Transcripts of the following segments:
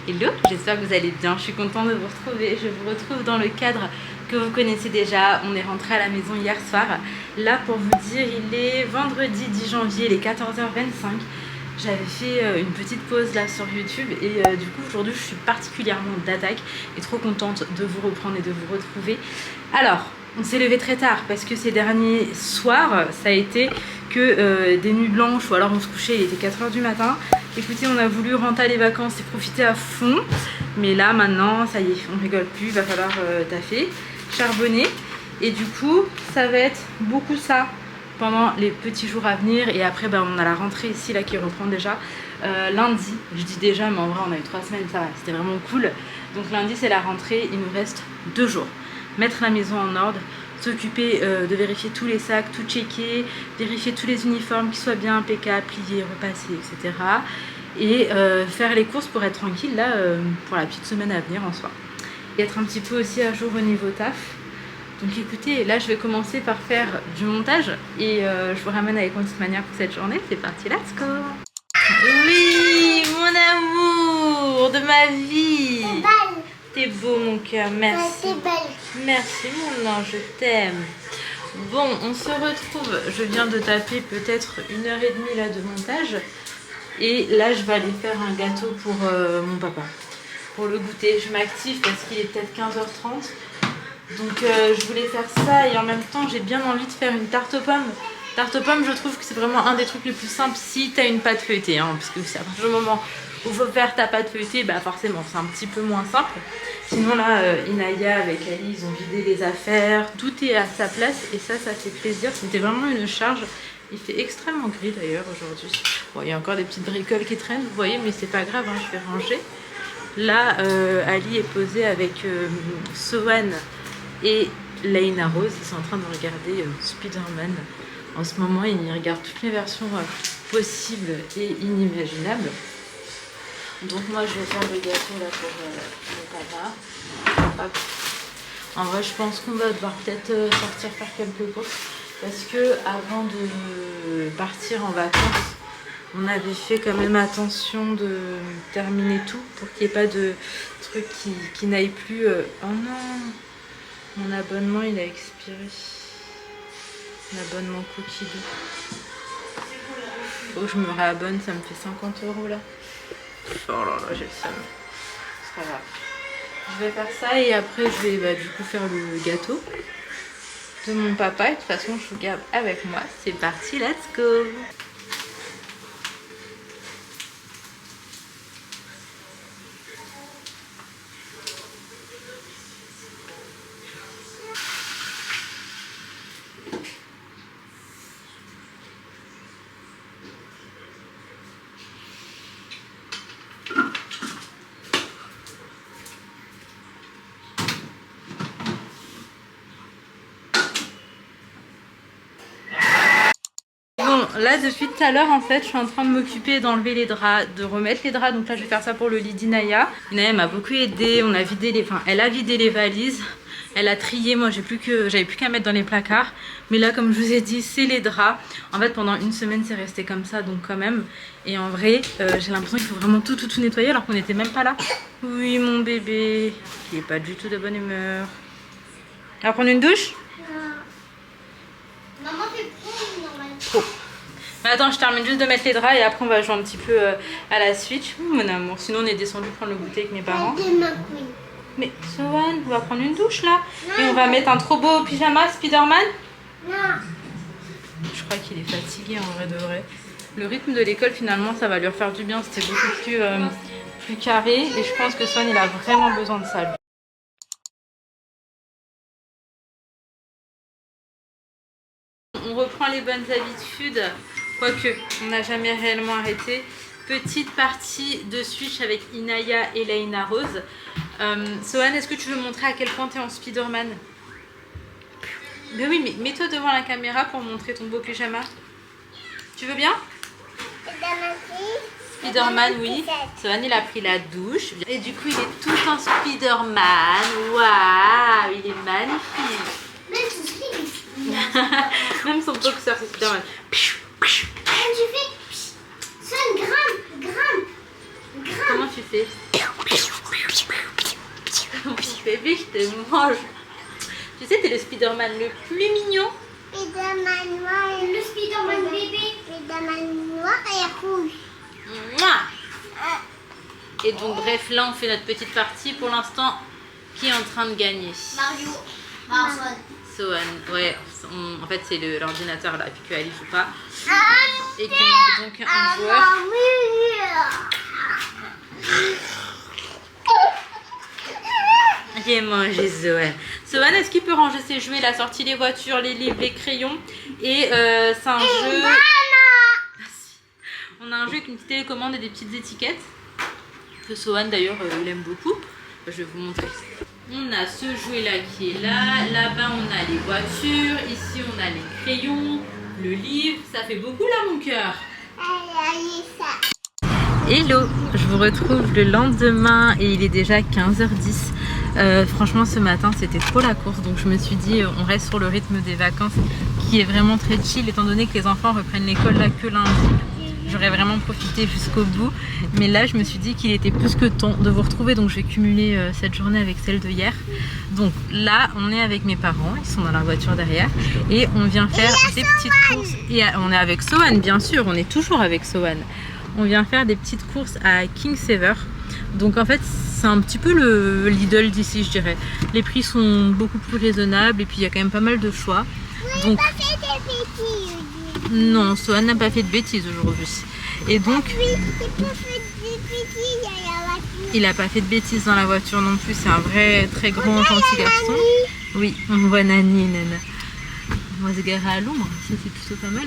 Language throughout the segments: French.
Hello, j'espère que vous allez bien, je suis contente de vous retrouver. Je vous retrouve dans le cadre que vous connaissez déjà. On est rentré à la maison hier soir. Là, pour vous dire, il est vendredi 10 janvier, il est 14h25. J'avais fait une petite pause là sur YouTube et du coup aujourd'hui je suis particulièrement d'attaque et trop contente de vous reprendre et de vous retrouver. Alors, on s'est levé très tard parce que ces derniers soirs, ça a été que des nuits blanches ou alors on se couchait, il était 4h du matin. Écoutez, on a voulu rentrer les vacances et profiter à fond. Mais là, maintenant, ça y est, on rigole plus, il va falloir taffer, charbonner. Et du coup, ça va être beaucoup ça pendant les petits jours à venir. Et après, ben, on a la rentrée ici, là, qui reprend déjà lundi. Je dis déjà, mais en vrai, on a eu 3 semaines, ça va, c'était vraiment cool. Donc lundi, c'est la rentrée, il nous reste 2 jours. Mettre la maison en ordre, s'occuper de vérifier tous les sacs, tout checker, vérifier tous les uniformes qui soient bien impeccables, pliés, repassés, etc. Et faire les courses pour être tranquille là pour la petite semaine à venir en soi. Et être un petit peu aussi à jour au niveau taf. Donc écoutez, là je vais commencer par faire du montage et je vous ramène avec moi de toute manière pour cette journée. C'est parti, let's go! Oui, mon amour de ma vie! T'es beau mon cœur, merci. Merci mon ange, je t'aime. Bon, on se retrouve. Je viens de taper peut-être 1h30 là de montage. Et là, je vais aller faire un gâteau pour mon papa. Pour le goûter. Je m'active parce qu'il est peut-être 15h30. Donc je voulais faire ça et en même temps, j'ai bien envie de faire une tarte aux pommes. Tarte aux pommes, je trouve que c'est vraiment un des trucs les plus simples si tu as une pâte feuilletée. Hein, parce que c'est à partir du moment où il faut faire ta pâte feuilletée, bah forcément, c'est un petit peu moins simple. Sinon là, Inaya avec Ali, ils ont vidé les affaires. Tout est à sa place et ça fait plaisir. C'était vraiment une charge. Il fait extrêmement gris d'ailleurs aujourd'hui. Bon, il y a encore des petites bricoles qui traînent, vous voyez, mais c'est pas grave, hein, je vais ranger. Là, Ali est posé avec Sohan et Laina Rose. Ils sont en train de regarder Spider-Man. En ce moment, ils regardent toutes les versions possibles et inimaginables. Donc moi, je vais faire le gâteau là pour mon papa. Hop. En vrai, je pense qu'on va devoir peut-être sortir faire quelques courses. Parce que avant de partir en vacances, on avait fait quand même attention de terminer tout pour qu'il n'y ait pas de trucs qui n'aillent plus. Oh non, mon abonnement il a expiré. L'abonnement Cookie Doo. Faut que je me réabonne, ça me fait 50 € là. Oh là là, j'ai le seum. C'est pas grave. Je vais faire ça et après je vais du coup faire le gâteau de mon papa. Et de toute façon, je vous garde avec moi. C'est parti, let's go! Là depuis tout à l'heure en fait je suis en train de m'occuper d'enlever les draps, de remettre les draps. Donc là je vais faire ça pour le lit d'Inaya. Inaya m'a beaucoup aidé, on a vidé les, elle a vidé les valises, elle a trié, moi j'avais plus qu'à mettre dans les placards. Mais là comme je vous ai dit c'est les draps. En fait pendant une semaine c'est resté comme ça donc quand même. Et en vrai j'ai l'impression qu'il faut vraiment tout nettoyer alors qu'on n'était même pas là. Oui mon bébé, qui est pas du tout de bonne humeur. Elle va prendre une douche? Non. Maman fait normalement. Trop. Mais attends, je termine juste de mettre les draps et après on va jouer un petit peu à la Switch. Mon amour, sinon on est descendu prendre le goûter avec mes parents. Mais Sohan, on va prendre une douche là. Et on va mettre un trop beau pyjama Spider-Man. Non. Je crois qu'il est fatigué en vrai de vrai. Le rythme de l'école finalement ça va lui refaire du bien. C'était beaucoup plus carré. Et je pense que Sohan il a vraiment besoin de ça lui. On reprend les bonnes habitudes, quoique on n'a jamais réellement arrêté. Petite partie de Switch avec Inaya et Laina Rose. Sohan, est-ce que tu veux montrer à quel point tu es en Spider-Man? Ben oui, mais mets-toi devant la caméra pour montrer ton beau pyjama. Tu veux bien? Spider-Man, oui. Sohan, il a pris la douche. Et du coup, il est tout en Spider-Man. Waouh, il est magnifique. Même son boxeur, c'est Spider-Man. Sonne, grimpe. Comment tu fais? Mon bébé, je te mange. Tu sais, t'es le Spider-Man le plus mignon. Spider-Man noir. Le Spider-Man bébé. Spider-Man noir et rouge. Mouah. Et donc, bref, là, on fait notre petite partie. Pour l'instant, qui est en train de gagner? Mario. Sohan, ouais, en fait c'est l'ordinateur là, puis qu'elle y joue pas. Et qu'il manque donc un joueur. J'ai mangé Sohan. Sohan, est-ce qu'il peut ranger ses jouets? Il a sorti les voitures, les livres, les crayons. Et c'est un jeu... On a un jeu avec une petite télécommande et des petites étiquettes. Que Sohan d'ailleurs, il aime beaucoup. Je vais vous montrer. On a ce jouet là qui est là, là-bas on a les voitures, ici on a les crayons, le livre, ça fait beaucoup là mon cœur. Hello, je vous retrouve le lendemain et il est déjà 15h10. Franchement ce matin c'était trop la course, donc je me suis dit on reste sur le rythme des vacances qui est vraiment très chill étant donné que les enfants reprennent l'école là que lundi. J'aurais vraiment profité jusqu'au bout, mais là je me suis dit qu'il était plus que temps de vous retrouver, donc je vais cumuler cette journée avec celle de hier. Donc là on est avec mes parents, ils sont dans la voiture derrière et on vient faire des petites courses. Et on est avec Sohan bien sûr, on est toujours avec Sohan. On vient faire des petites courses à King Saver. Donc en fait c'est un petit peu le Lidl d'ici je dirais. Les prix sont beaucoup plus raisonnables et puis il y a quand même pas mal de choix. Donc... Non, Sohan n'a pas fait de bêtises aujourd'hui. Et donc, il n'a pas fait de bêtises dans la voiture non plus. C'est un vrai très grand gentil garçon. Oui, on voit Nani et Nana. On va se garer à l'ombre, ça c'est plutôt pas mal.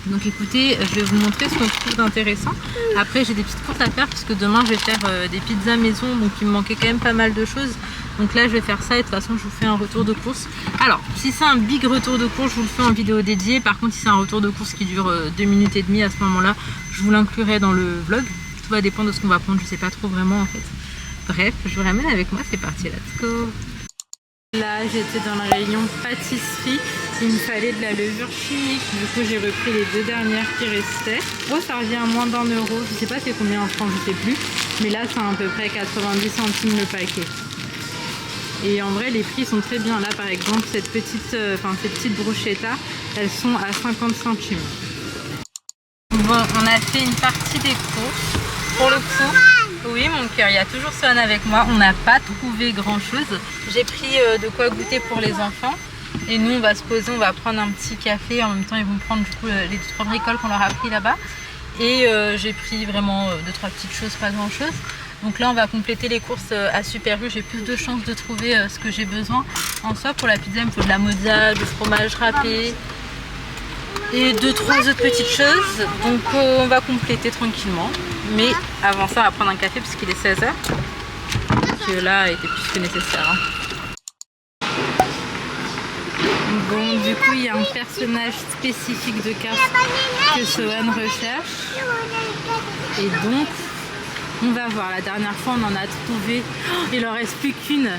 Donc écoutez, je vais vous montrer ce qu'on trouve d'intéressant. Après j'ai des petites courses à faire parce que demain je vais faire des pizzas maison, donc il me manquait quand même pas mal de choses. Donc là je vais faire ça et de toute façon je vous fais un retour de course. Alors si c'est un big retour de course, je vous le fais en vidéo dédiée. Par contre si c'est un retour de course qui dure 2 minutes et demie, à ce moment là je vous l'inclurai dans le vlog. Tout va dépendre de ce qu'on va prendre, je sais pas trop vraiment en fait. Bref, je vous ramène avec moi, c'est parti, let's go. Là j'étais dans le rayon pâtisserie, il me fallait de la levure chimique, du coup j'ai repris les 2 dernières qui restaient. Oh ça revient à moins d'1 €, je sais pas c'est combien en France, je sais plus, mais là c'est à peu près 90 centimes le paquet. Et en vrai les prix sont très bien, là par exemple ces petites bruschettas, elles sont à 50 centimes. Bon, on a fait une partie des courses, pour le coup. Oui mon cœur, il y a toujours Sohan avec moi, on n'a pas trouvé grand chose. J'ai pris de quoi goûter pour les enfants et nous on va se poser, on va prendre un petit café, en même temps ils vont prendre du coup les 2-3 bricoles qu'on leur a pris là-bas. Et j'ai pris vraiment 2-3 petites choses, pas grand chose. Donc là on va compléter les courses à Super U, j'ai plus de chances de trouver ce que j'ai besoin. En soi pour la pizza il me faut de la mozza, du fromage râpé et 2-3 autres petites choses, donc on va compléter tranquillement. Mais avant ça on va prendre un café puisqu'il est 16h, que là était plus que nécessaire hein. Bon du coup il y a un personnage spécifique de carte que Sohan recherche et donc on va voir. La dernière fois on en a trouvé, oh, il en reste plus qu'une.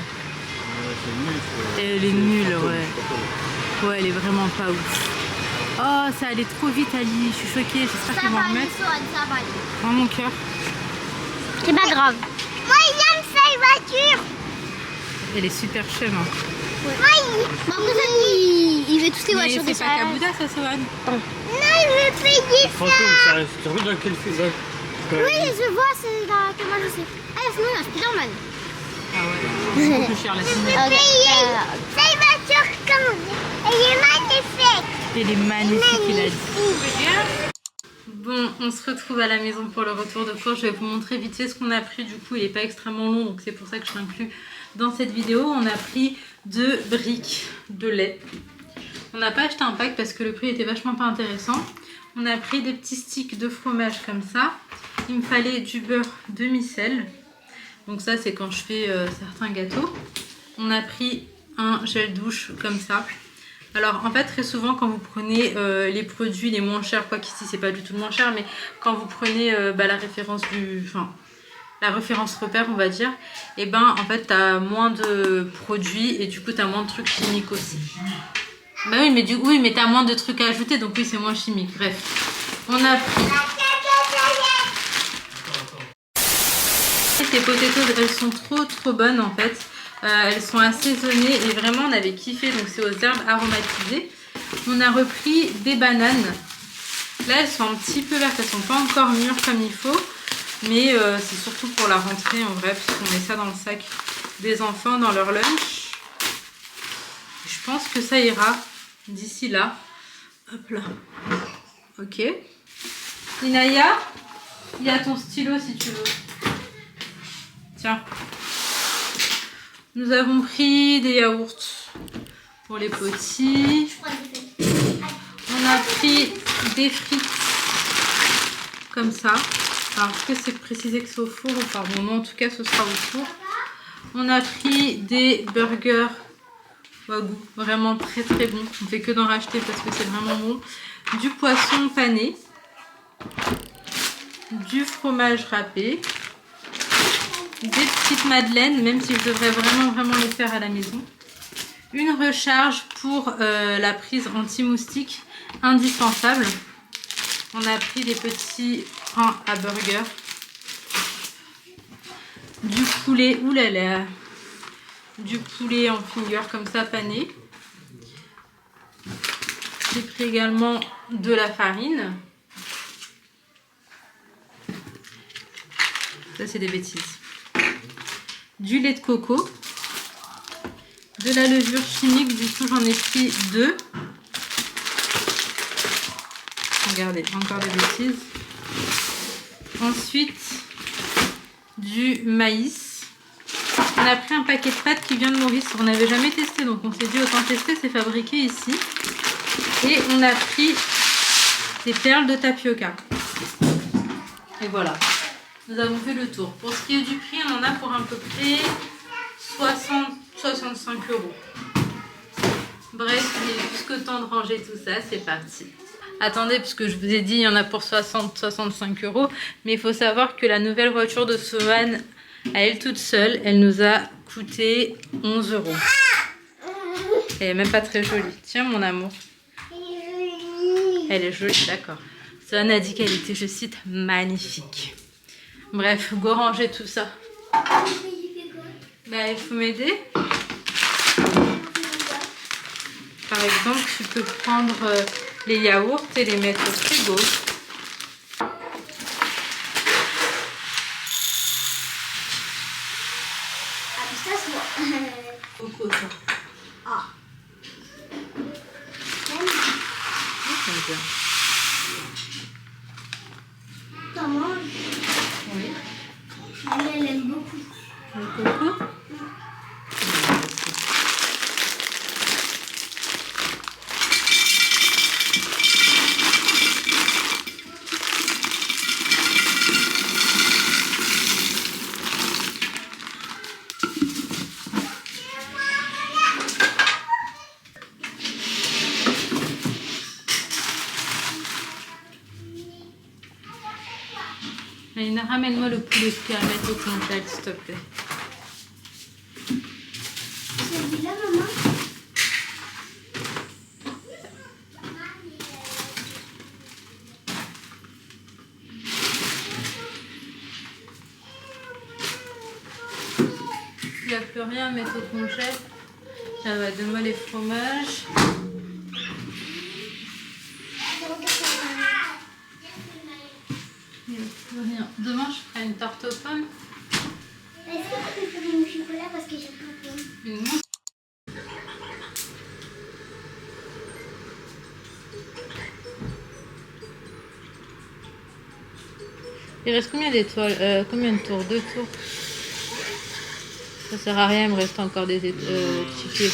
Elle est nulle, ouais. Ouais elle est vraiment pas ouf. Oh, ça allait trop vite, Ali. Je suis choquée. J'espère qu'ils vont en remettre. Oh, mon cœur. C'est pas grave. Moi, j'aime cette voiture. Elle est super chère. Hein. Ouais. Il veut toutes les voitures de c'est pas Kabouda, ça, Sohan. Non, il veut payer ça. Tu reviens dans quel film? Oui, je vois, c'est dans quel mal je sais. Ah, sinon, il y a un Spider-Man. Ah ouais, c'est beaucoup cher, la cinéma. Je veux payer cette voiture comme... Elle est magnifique. Elle est magnifique, il a dit. Bon, on se retrouve à la maison pour le retour de course. Je vais vous montrer vite fait ce qu'on a pris. Du coup, il n'est pas extrêmement long, donc c'est pour ça que je l'inclus dans cette vidéo. On a pris 2 briques de lait. On n'a pas acheté un pack parce que le prix était vachement pas intéressant. On a pris des petits sticks de fromage comme ça. Il me fallait du beurre demi-sel. Donc ça, c'est quand je fais certains gâteaux. On a pris un gel douche comme ça. Alors en fait très souvent quand vous prenez les produits les moins chers, quoi qu'ici c'est pas du tout le moins cher, mais quand vous prenez la référence la référence repère on va dire, et ben en fait t'as moins de produits et du coup t'as moins de trucs chimiques aussi. Bah oui mais t'as moins de trucs à ajouter, donc oui c'est moins chimique. Bref, on a pris ces potatoes, elles sont trop bonnes en fait. Elles sont assaisonnées et vraiment on avait kiffé, donc c'est aux herbes aromatisées. On a repris des bananes. Là elles sont un petit peu vertes, elles sont pas encore mûres comme il faut. Mais c'est surtout pour la rentrée en vrai, parce qu'on met ça dans le sac des enfants, dans leur lunch. Je pense que ça ira d'ici là. Hop là. Ok. Inaya, il y a ton stylo si tu veux. Tiens. Nous avons pris des yaourts pour les petits. On a pris des frites comme ça. Alors, est-ce que c'est précisé que c'est au four ou pas? Bon, non, en tout cas, ce sera au four. On a pris des burgers Wagyu, vraiment très bon. On ne fait que d'en racheter parce que c'est vraiment bon. Du poisson pané. Du fromage râpé. Des petites madeleines, même si je devrais vraiment les faire à la maison. Une recharge pour la prise anti-moustique indispensable. On a pris des petits pains à burger. Du poulet, oulala, du poulet en finger comme ça pané. J'ai pris également de la farine. Ça c'est des bêtises. Du lait de coco. De la levure chimique, du coup j'en ai pris 2. Regardez, encore des bêtises. Ensuite, du maïs. On a pris un paquet de pâtes qui vient de Maurice. On n'avait jamais testé, donc on s'est dit autant tester, c'est fabriqué ici. Et on a pris des perles de tapioca. Et voilà, nous avons fait le tour. Pour ce qui est du prix, on en a pour à peu près 60-65 €. Bref, il est plus que temps de ranger tout ça, c'est parti. Attendez, puisque je vous ai dit, il y en a pour 60-65 €. Mais il faut savoir que la nouvelle voiture de Sloane, à elle toute seule, elle nous a coûté 11 €. Elle est même pas très jolie. Tiens, mon amour. Elle est jolie, d'accord. Sloane a dit qu'elle était, je cite, magnifique. Bref, go ranger tout ça. Bah, il faut m'aider. Par exemple, tu peux prendre les yaourts et les mettre au frigo. Coco, ça. Ah. J'aime bien. T'en manges? Oui. Elle aime beaucoup. Le coco? Aïna, ramène-moi le poulet que tu as à mettre au congèle, s'il te plaît. Celui-là, maman? Il n'y a plus rien à mettre au congèle. Tiens, va, donne-moi les fromages. Il n'y a plus rien. Demain, je ferai une tarte aux pommes. Est-ce que tu peux faire une chocolat parce que j'ai pas faim? Une mousse. Il reste combien d'étoiles? Combien de tours? 2 tours. Ça sert à rien, il me reste encore des tickets.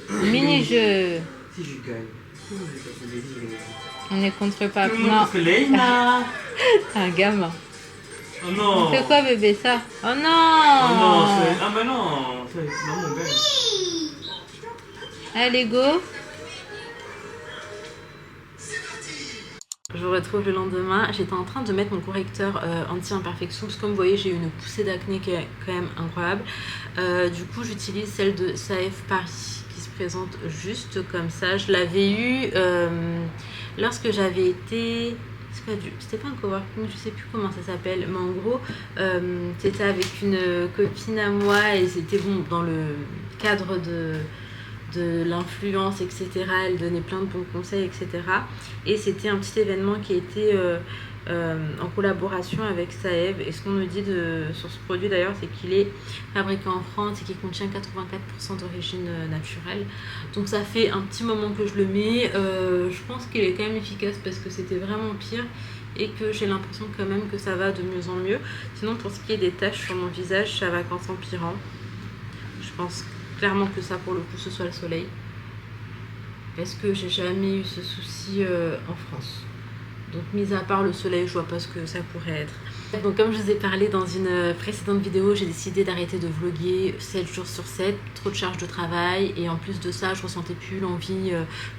Mini-jeu. Si je gagne. On est contre papa. Non, Non, parce que Leïna. un gamin. Oh non. On fait quoi bébé ça? Oh non. Oh non, c'est... Ah bah non. C'est... Maman gagne. Allez go. je vous retrouve le lendemain. J'étais en train de mettre mon correcteur anti-imperfection parce que comme vous voyez j'ai eu une poussée d'acné qui est quand même incroyable. Du coup j'utilise celle de Saef Paris qui se présente juste comme ça. Je l'avais eu lorsque j'avais été... C'était pas un coworking, je sais plus comment ça s'appelle, mais en gros c'était avec une copine à moi et c'était bon dans le cadre de l'influence, etc. Elle donnait plein de bons conseils, etc. Et c'était un petit événement qui était en collaboration avec Saev. Et ce qu'on nous dit sur ce produit d'ailleurs, c'est qu'il est fabriqué en France et qu'il contient 84% d'origine naturelle. Donc ça fait un petit moment que je le mets. Je pense qu'il est quand même efficace parce que c'était vraiment pire et que j'ai l'impression quand même que ça va de mieux en mieux. Sinon pour ce qui est des taches sur mon visage, ça va qu'en s'empirant. Je pense clairement que ça pour le coup ce soit le soleil. Parce que j'ai jamais eu ce souci en France. Donc mis à part le soleil, je vois pas ce que ça pourrait être. Donc comme je vous ai parlé dans une précédente vidéo, j'ai décidé d'arrêter de vlogger 7 jours sur 7, trop de charge de travail et en plus de ça je ressentais plus l'envie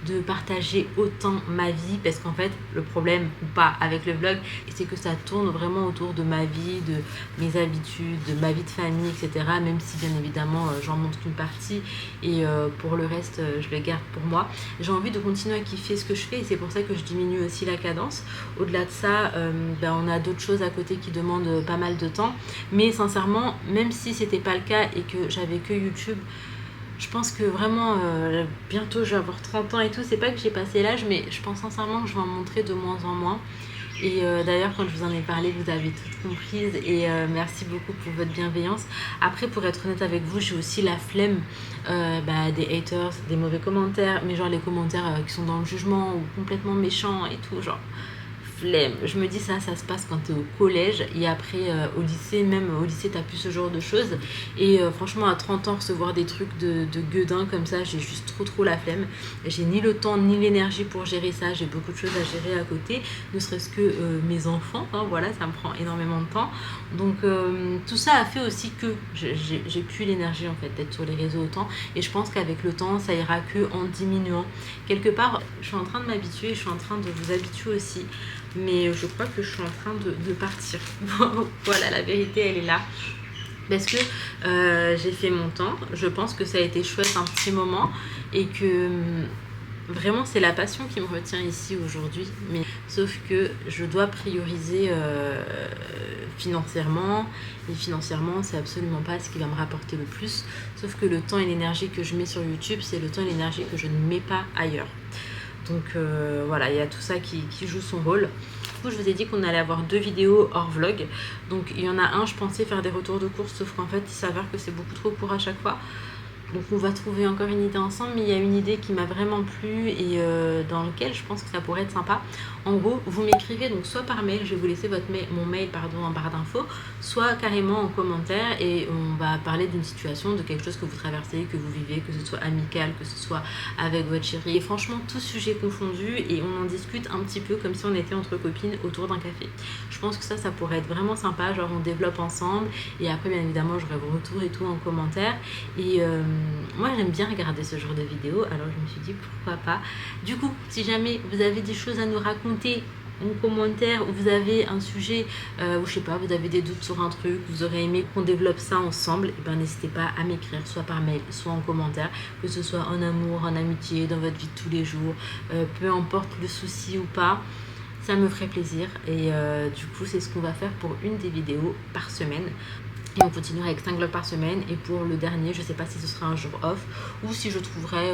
de partager autant ma vie parce qu'en fait le problème ou pas avec le vlog c'est que ça tourne vraiment autour de ma vie, de mes habitudes, de ma vie de famille, etc. Même si bien évidemment j'en montre qu'une partie et pour le reste je le garde pour moi. J'ai envie de continuer à kiffer ce que je fais et c'est pour ça que je diminue aussi la cadence. Au-delà de ça, on a d'autres choses à côté qui demandent pas mal de temps. Mais sincèrement, même si c'était pas le cas et que j'avais que YouTube, je pense que vraiment bientôt je vais avoir 30 ans et tout. C'est pas que j'ai passé l'âge, mais je pense sincèrement que je vais en montrer de moins en moins. Et d'ailleurs quand je vous en ai parlé vous avez tout comprise et merci beaucoup pour votre bienveillance. Après pour être honnête avec vous j'ai aussi la flemme des haters, des mauvais commentaires, mais genre les commentaires qui sont dans le jugement ou complètement méchants et tout, genre flemme. Je me dis ça se passe quand t'es au collège et après au lycée, même au lycée t'as plus ce genre de choses et franchement à 30 ans recevoir des trucs de gueudin comme ça, j'ai juste trop la flemme. J'ai ni le temps ni l'énergie pour gérer ça, j'ai beaucoup de choses à gérer à côté, ne serait-ce que mes enfants, hein, voilà, ça me prend énormément de temps. Donc tout ça a fait aussi que j'ai plus l'énergie en fait d'être sur les réseaux autant et je pense qu'avec le temps ça ira que en diminuant. Quelque part je suis en train de m'habituer, je suis en train de vous habituer aussi. Mais je crois que je suis en train de partir. Voilà, la vérité elle est là. Parce que j'ai fait mon temps. Je pense que ça a été chouette un petit moment. Et que vraiment c'est la passion qui me retient ici aujourd'hui. Mais sauf que je dois prioriser financièrement. Et financièrement c'est absolument pas ce qui va me rapporter le plus. Sauf que le temps et l'énergie que je mets sur YouTube, c'est le temps et l'énergie que je ne mets pas ailleurs. Donc voilà, il y a tout ça qui joue son rôle. Du coup, je vous ai dit qu'on allait avoir 2 vidéos hors vlog. Donc il y en a un, je pensais faire des retours de course, sauf qu'en fait, il s'avère que c'est beaucoup trop court à chaque fois. Donc on va trouver encore une idée ensemble, mais il y a une idée qui m'a vraiment plu et dans laquelle je pense que ça pourrait être sympa. En gros, vous m'écrivez donc soit par mail, je vais vous laisser mon mail en barre d'infos, soit carrément en commentaire et on va parler d'une situation, de quelque chose que vous traversez, que vous vivez, que ce soit amical, que ce soit avec votre chérie. Et franchement, tout sujet confondu et on en discute un petit peu comme si on était entre copines autour d'un café. Je pense que ça pourrait être vraiment sympa, genre on développe ensemble et après bien évidemment j'aurai vos retours et tout en commentaire. Et moi j'aime bien regarder ce genre de vidéos, alors je me suis dit pourquoi pas. Du coup, si jamais vous avez des choses à nous raconter en commentaire ou vous avez un sujet ou je sais pas, vous avez des doutes sur un truc, vous aurez aimé qu'on développe ça ensemble, et ben n'hésitez pas à m'écrire soit par mail, soit en commentaire, que ce soit en amour, en amitié, dans votre vie de tous les jours, peu importe le souci ou pas. Ça me ferait plaisir et du coup c'est ce qu'on va faire pour une des vidéos par semaine. Et on continuera avec 5 vlogs par semaine et pour le dernier je sais pas si ce sera un jour off ou si je trouverai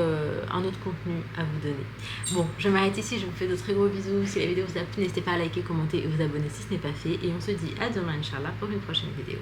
un autre contenu à vous donner. Bon, je m'arrête ici, je vous fais de très gros bisous. Si la vidéo vous a plu, n'hésitez pas à liker, commenter et vous abonner si ce n'est pas fait et on se dit à demain Inch'Allah pour une prochaine vidéo.